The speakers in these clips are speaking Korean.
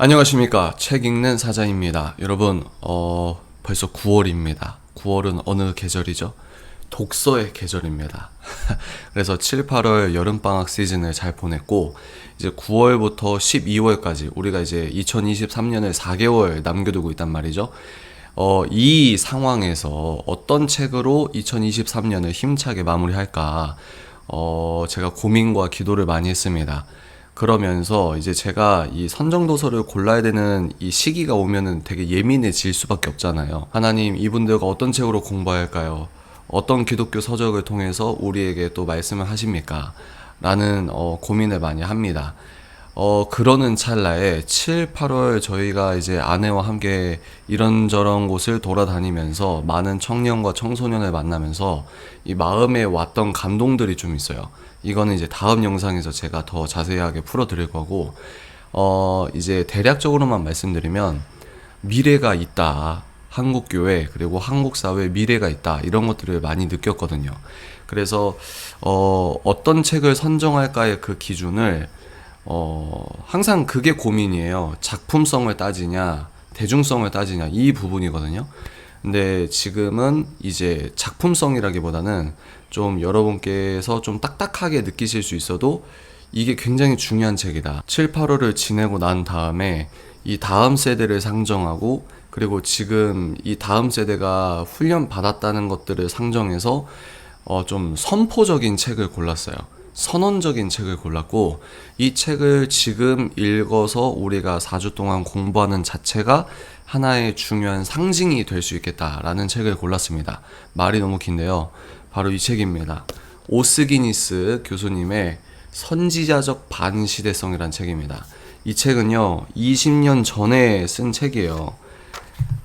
안녕하십니까. 책 읽는 사자입니다. 여러분, 벌써 9월입니다. 9월은 어느 계절이죠? 독서의 계절입니다. 그래서 7, 8월 여름방학 시즌을 잘 보냈고, 이제 9월부터 12월까지 우리가 이제 2023년을 4개월 남겨두고 있단 말이죠. 이 상황에서 어떤 책으로 2023년을 힘차게 마무리할까, 제가 고민과 기도를 많이 했습니다. 그러면서 이제 제가 이 선정도서를 골라야 되는 이 시기가 오면은 되게 예민해질 수밖에 없잖아요. 하나님, 이분들과 어떤 책으로 공부해야 할까요? 어떤 기독교 서적을 통해서 우리에게 또 말씀을 하십니까? 라는 고민을 많이 합니다. 그러는 찰나에 7, 8월 저희가 이제 아내와 함께 이런저런 곳을 돌아다니면서 많은 청년과 청소년을 만나면서 이 마음에 왔던 감동들이 좀 있어요. 이거는 이제 다음 영상에서 제가 더 자세하게 풀어드릴 거고, 이제 대략적으로만 말씀드리면 미래가 있다. 한국교회 그리고 한국사회에 미래가 있다. 이런 것들을 많이 느꼈거든요. 그래서 어떤 책을 선정할까의 그 기준을 항상 그게 고민이에요. 작품성을 따지냐, 대중성을 따지냐, 이 부분이거든요. 근데 지금은 이제 작품성이라기보다는 좀 여러분께서 좀 딱딱하게 느끼실 수 있어도 이게 굉장히 중요한 책이다. 7, 8월을 지내고 난 다음에 이 다음 세대를 상정하고, 그리고 지금 이 다음 세대가 훈련 받았다는 것들을 상정해서 좀 선포적인 책을 골랐어요. 선언적인 책을 골랐고, 이 책을 지금 읽어서 우리가 4주 동안 공부하는 자체가 하나의 중요한 상징이 될 수 있겠다라는 책을 골랐습니다. 말이 너무 긴데요. 바로 이 책입니다. 오스기니스 교수님의 선지자적 반시대성이란 책입니다. 이 책은요, 20년 전에 쓴 책이에요.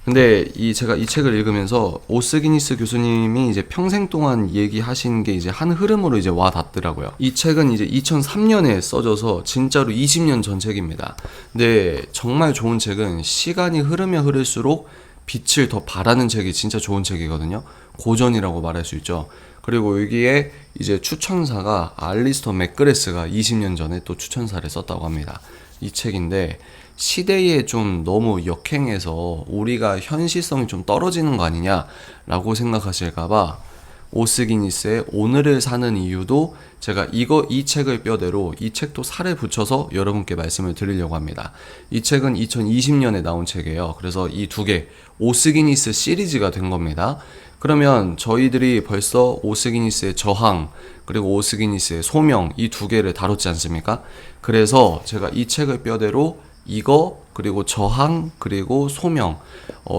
근데 제가 이 책을 읽으면서 오스기니스 교수님이 이제 평생 동안 얘기하신 게 이제 한 흐름으로 이제 와 닿더라고요. 이 책은 이제 2003년에 써져서 진짜로 20년 전 책입니다. 근데 정말 좋은 책은 시간이 흐르면 흐를수록 빛을 더 발하는 책이 진짜 좋은 책이거든요. 고전이라고 말할 수 있죠. 그리고 여기에 이제 추천사가 알리스터 맥그레스가 20년 전에 또 추천사를 썼다고 합니다. 이 책인데 시대에 좀 너무 역행해서 우리가 현실성이 좀 떨어지는 거 아니냐라고 생각하실까봐 오스기니스의 오늘을 사는 이유도 제가 이 책을 뼈대로 이 책도 살에 붙여서 여러분께 말씀을 드리려고 합니다. 이 책은 2020년에 나온 책이에요. 그래서 이 두 개 오스기니스 시리즈가 된 겁니다. 그러면 저희들이 벌써 오스기니스의 저항 그리고 오스기니스의 소명 이 두 개를 다뤘지 않습니까? 그래서 제가 이 책을 뼈대로 이거 그리고 저항 그리고 소명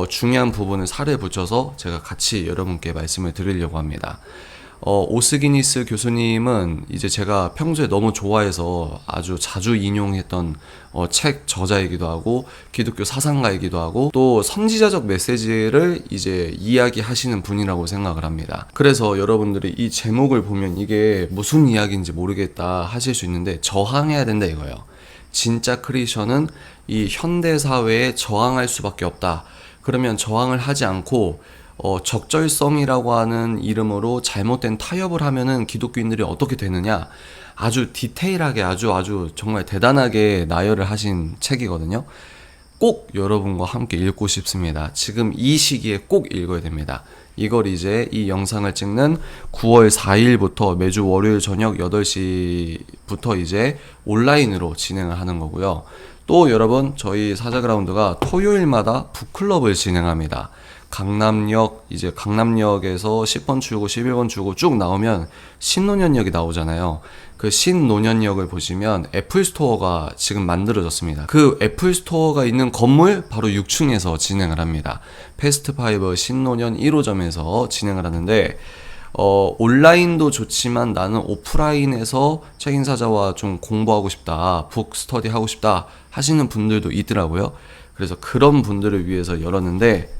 중요한 부분을 살에 붙여서 제가 같이 여러분께 말씀을 드리려고 합니다. 오스기니스 교수님은 이제 제가 평소에 너무 좋아해서 아주 자주 인용했던 책 저자이기도 하고 기독교 사상가이기도 하고 또 선지자적 메시지를 이제 이야기하시는 분이라고 생각을 합니다. 그래서 여러분들이 이 제목을 보면 이게 무슨 이야기인지 모르겠다 하실 수 있는데 저항해야 된다 이거예요. 진짜 크리스천은 이 현대사회에 저항할 수밖에 없다. 그러면 저항을 하지 않고 적절성이라고 하는 이름으로 잘못된 타협을 하면은 기독교인들이 어떻게 되느냐, 아주 디테일하게 아주 정말 대단하게 나열을 하신 책이거든요. 꼭 여러분과 함께 읽고 싶습니다. 지금 이 시기에 꼭 읽어야 됩니다. 이걸 이제 이 영상을 찍는 9월 4일부터 매주 월요일 저녁 8시부터 이제 온라인으로 진행을 하는 거고요. 또 여러분, 저희 사자그라운드가 토요일마다 북클럽을 진행합니다. 강남역에서 10번 출구, 11번 출구 쭉 나오면 신논현역이 나오잖아요. 그 신논현역을 보시면 애플스토어가 지금 만들어졌습니다. 그 애플스토어가 있는 건물 바로 6층에서 진행을 합니다. 패스트5 신논현 1호점에서 진행을 하는데 온라인도 좋지만 나는 오프라인에서 책임사자와 좀 공부하고 싶다, 북스터디 하고 싶다 하시는 분들도 있더라고요. 그래서 그런 분들을 위해서 열었는데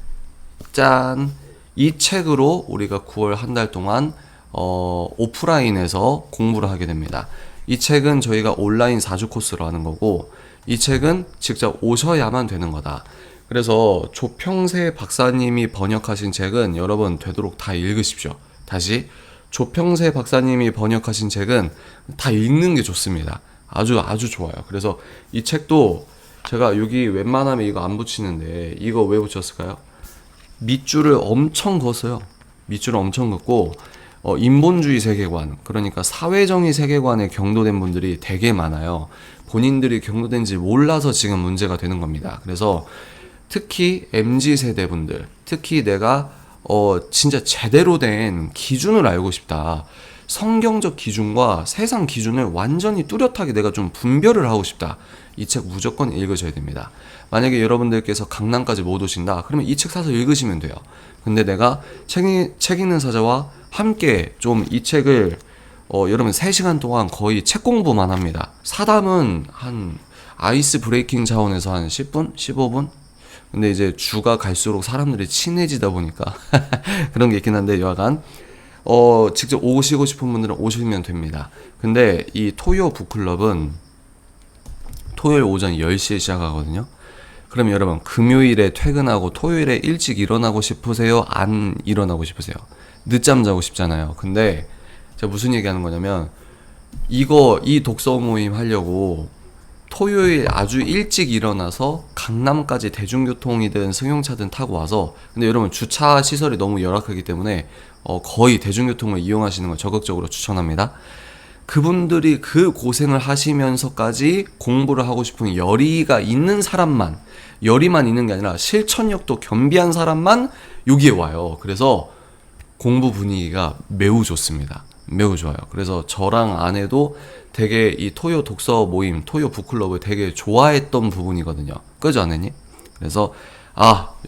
짠! 이 책으로 우리가 9월 한 달 동안 오프라인에서 공부를 하게 됩니다. 이 책은 저희가 온라인 4주 코스로 하는 거고, 이 책은 직접 오셔야만 되는 거다. 그래서 조평세 박사님이 번역하신 책은 여러분 되도록 다 읽으십시오. 다시, 조평세 박사님이 번역하신 책은 다 읽는 게 좋습니다. 아주 좋아요. 그래서 이 책도 제가 여기 웬만하면 이거 안 붙이는데 이거 왜 붙였을까요? 밑줄을 엄청 걷어요. 밑줄을 엄청 긋고 인본주의 세계관, 그러니까 사회정의 세계관에 경도된 분들이 되게 많아요. 본인들이 경도된지 몰라서 지금 문제가 되는 겁니다. 그래서 특히 MZ세대 분들, 특히 내가 진짜 제대로 된 기준을 알고 싶다. 성경적 기준과 세상 기준을 완전히 뚜렷하게 내가 좀 분별을 하고 싶다. 이 책 무조건 읽으셔야 됩니다. 만약에 여러분들께서 강남까지 못 오신다, 그러면 이 책 사서 읽으시면 돼요. 근데 내가 책 읽는 사자와 함께 좀 이 책을 여러분 3시간 동안 거의 책 공부만 합니다. 사담은 한 아이스 브레이킹 차원에서 한 10분? 15분? 근데 이제 주가 갈수록 사람들이 친해지다 보니까 그런 게 있긴 한데, 여하간 직접 오시고 싶은 분들은 오시면 됩니다. 근데 이 토요 북클럽은 토요일 오전 10시에 시작하거든요. 그럼 여러분 금요일에 퇴근하고 토요일에 일찍 일어나고 싶으세요? 안 일어나고 싶으세요? 늦잠 자고 싶잖아요. 근데 제가 무슨 얘기하는 거냐면, 이 독서 모임 하려고 토요일 아주 일찍 일어나서 강남까지 대중교통이든 승용차든 타고 와서, 근데 여러분 주차 시설이 너무 열악하기 때문에 거의 대중교통을 이용하시는 걸 적극적으로 추천합니다. 그분들이 그 고생을 하시면서까지 공부를 하고 싶은 열의가 있는 사람만, 열의만 있는 게 아니라 실천력도 겸비한 사람만 여기에 와요. 그래서 공부 분위기가 매우 좋습니다. 매우 좋아요. 그래서 저랑 아내도 되게 이 토요 독서 모임, 토요 북클럽을 되게 좋아했던 부분이거든요. 그죠, 아내님? 그래서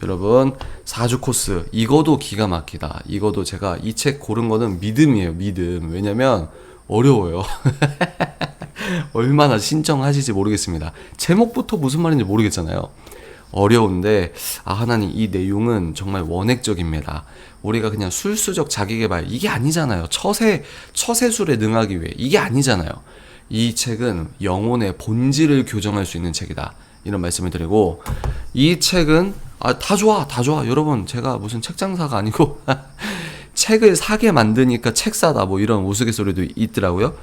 여러분 4주 코스 이거도 기가 막히다. 이거도 제가 이 책 고른 거는 믿음이에요. 믿음. 왜냐면 어려워요. 얼마나 신청하실지 모르겠습니다. 제목부터 무슨 말인지 모르겠잖아요. 어려운데 하나님, 이 내용은 정말 원액적입니다. 우리가 그냥 술수적 자기계발 이게 아니잖아요. 처세술에 능하기 위해 이게 아니잖아요. 이 책은 영혼의 본질을 교정할 수 있는 책이다, 이런 말씀을 드리고, 이 책은 다 좋아 여러분, 제가 무슨 책 장사가 아니고 책을 사게 만드니까 책 사다 뭐 이런 우스갯소리도 있더라고요.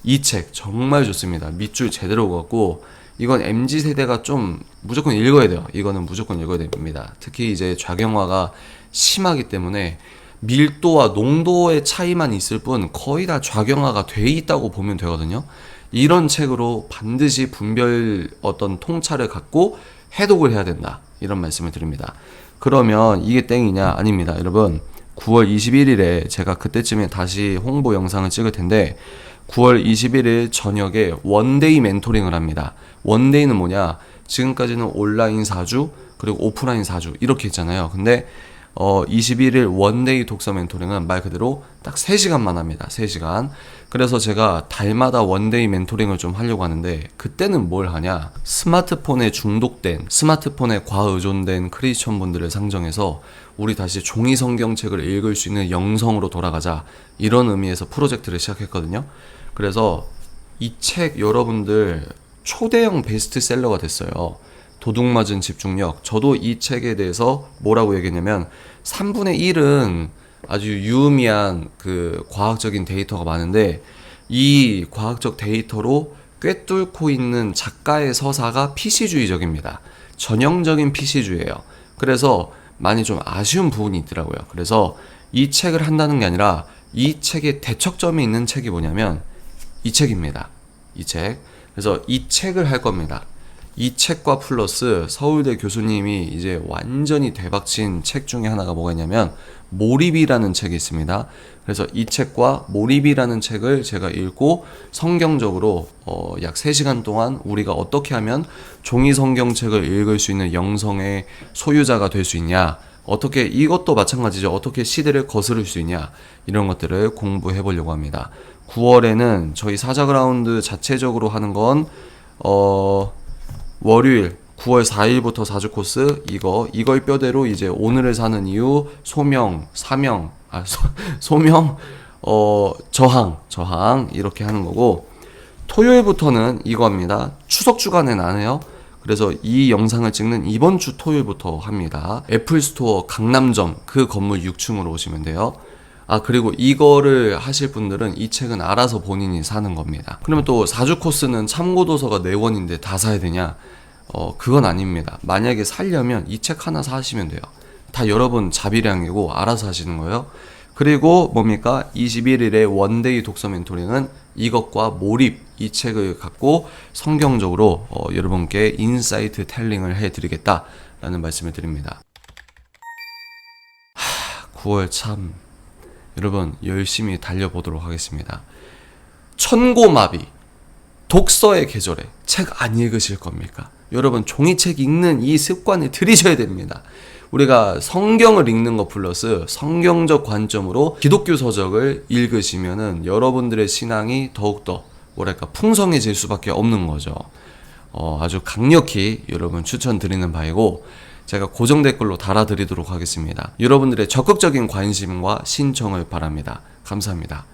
이 책 정말 좋습니다. 밑줄 제대로 걷고, 이건 MZ세대가 좀 무조건 읽어야 돼요. 이거는 무조건 읽어야 됩니다. 특히 이제 좌경화가 심하기 때문에 밀도와 농도의 차이만 있을 뿐 거의 다 좌경화가 돼 있다고 보면 되거든요. 이런 책으로 반드시 분별 통찰을 갖고 해독을 해야 된다, 이런 말씀을 드립니다. 그러면 이게 땡이냐? 아닙니다. 여러분 9월 21일에 제가 그때쯤에 다시 홍보 영상을 찍을 텐데, 9월 21일 저녁에 원데이 멘토링을 합니다. 원데이는 뭐냐? 지금까지는 온라인 4주 그리고 오프라인 4주 이렇게 했잖아요. 근데 21일 원데이 독서 멘토링은 말 그대로 딱 3시간만 합니다. 3시간. 그래서 제가 달마다 원데이 멘토링을 좀 하려고 하는데, 그때는 뭘 하냐? 스마트폰에 중독된, 스마트폰에 과의존된 크리스천 분들을 상정해서 우리 다시 종이 성경책을 읽을 수 있는 영성으로 돌아가자, 이런 의미에서 프로젝트를 시작했거든요. 그래서 이 책 여러분들 초대형 베스트셀러가 됐어요. 도둑맞은 집중력. 저도 이 책에 대해서 뭐라고 얘기했냐면, 3분의 1은 아주 유의미한 그 과학적인 데이터가 많은데, 이 과학적 데이터로 꿰뚫고 있는 작가의 서사가 PC주의적입니다. 전형적인 PC주의예요. 그래서 많이 좀 아쉬운 부분이 있더라고요. 그래서 이 책을 한다는 게 아니라, 이 책의 대척점이 있는 책이 뭐냐면 이 책입니다. 이 책. 그래서 이 책을 할 겁니다. 이 책과 플러스 서울대 교수님이 이제 완전히 대박친 책 중에 하나가 뭐가 있냐면 몰입이라는 책이 있습니다. 그래서 이 책과 몰입이라는 책을 제가 읽고 성경적으로 약 3시간 동안 우리가 어떻게 하면 종이 성경책을 읽을 수 있는 영성의 소유자가 될 수 있냐, 어떻게, 이것도 마찬가지죠. 어떻게 시대를 거스를 수 있냐, 이런 것들을 공부해 보려고 합니다. 9월에는 저희 사자그라운드 자체적으로 하는 건 월요일 9월 4일부터 4주 코스, 이걸 뼈대로 이제 오늘을 사는 이유, 소명, 사명, 소명, 저항 이렇게 하는 거고, 토요일부터는 이거입니다. 추석 주간엔 안 해요. 그래서 이 영상을 찍는 이번 주 토요일부터 합니다. 애플스토어 강남점 그 건물 6층으로 오시면 돼요. 그리고 이거를 하실 분들은 이 책은 알아서 본인이 사는 겁니다. 그러면 또 4주 코스는 참고도서가 4권인데 다 사야 되냐? 그건 아닙니다. 만약에 살려면 이 책 하나 사시면 돼요. 다 여러분 자비량이고 알아서 하시는 거예요. 그리고 뭡니까? 21일의 원데이 독서 멘토링은 이것과 몰입, 이 책을 갖고 성경적으로 여러분께 인사이트 텔링을 해드리겠다라는 말씀을 드립니다. 9월 참 여러분 열심히 달려보도록 하겠습니다. 천고마비 독서의 계절에 책 안 읽으실 겁니까? 여러분 종이책 읽는 이 습관을 들이셔야 됩니다. 우리가 성경을 읽는 것 플러스 성경적 관점으로 기독교 서적을 읽으시면은 여러분들의 신앙이 더욱더 뭐랄까 풍성해질 수밖에 없는 거죠. 아주 강력히 여러분 추천드리는 바이고 제가 고정 댓글로 달아드리도록 하겠습니다. 여러분들의 적극적인 관심과 신청을 바랍니다. 감사합니다.